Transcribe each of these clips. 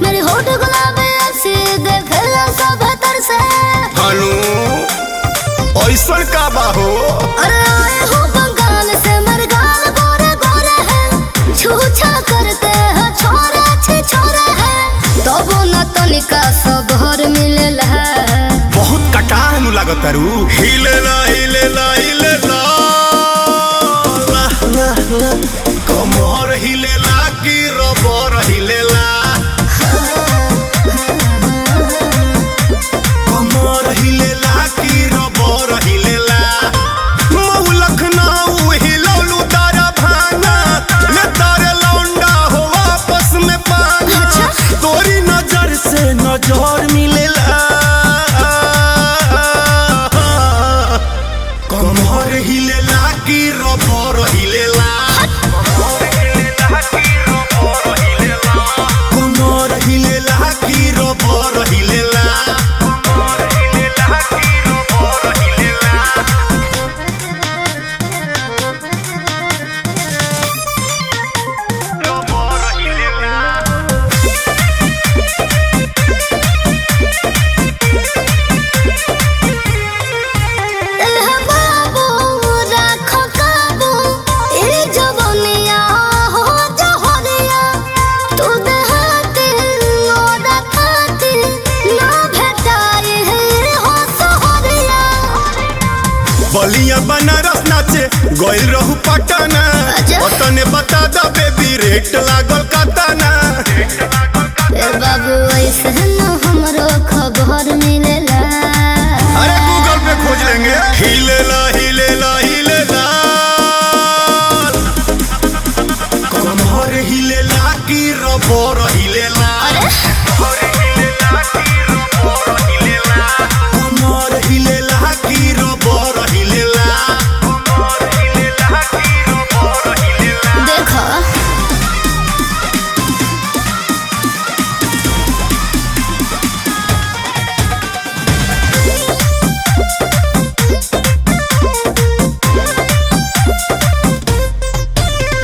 मेरी होठ गुलाबी ऐसी देखला सब तरसे। हनु ऐसन का बाहो? अरे आए हो बंगाल से मेरे गाल गोरे गोरे हैं, छूछा करते हैं छोरे अच्छे छोरे हैं, तो वो न तनिका सब हर मिलेला है। बहुत कटानु लागत रू। हिलेला हिलेला हिलेला ला ला ला, कमर हिलेला की रबर हिलेला, कमर हिलेला की रबर हिलेला। मऊ लखनऊ हिलौलू तारा भांगा, ले तारे लौंडा हो आपस में पाना। तोरी नजर से नजर मिलेला, कमर हिलेला की रबर हिलेला, कमर हिलेला की रबर हिलेला। बलिया बनारस नाचे गइल रहू पटना, पटने बता द बेबी रेट लागल कतना। ए बाबू ऐसे न हमरो खबर मिलेला। अरे गूगल पे खोज लेंगे। हिलेला हिलेला हिलेला, कमर हिलेला की रबर हिलेला, कमर हिलेला की रबर हिलेला। देखो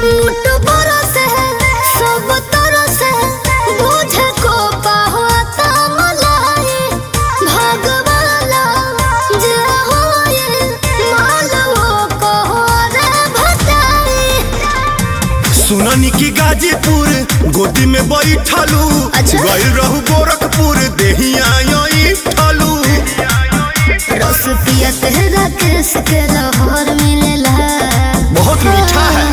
मुठ बरस है सब तरस है, बुझे को पाहता मलाई, भगवाला जे होए मालवो को रे भटाई। सुननी की गाजीपुर गोदी में बैठलू, गइल रहू गोरखपुर देहिया ठलू। रस पिया तेरा केस के लहर मिलेला, बहुत मीठा है।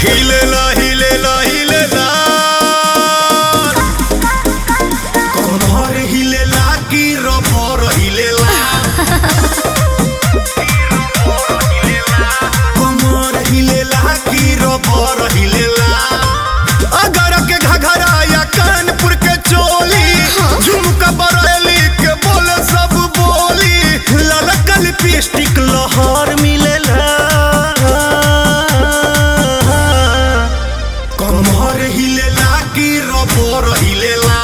हिलेला हिलेला हिलेला, कमर हिलेला की रबर हिलेला, कमर हिलेला की रबर हिलेला। अगर के घघरा या कानपुर के चोली, झुमका बरेली के बोले सब बोली, ललका लिपस्टिक लहर मिलेला, कमर हिलेला की रबर हिलेला,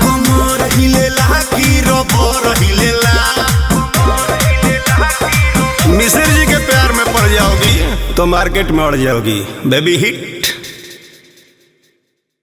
कमर हिलेला की रबर हिलेला। मिश्र जी के प्यार में पड़ जाओगी तो मार्केट में अड़ जाओगी बेबी हिट।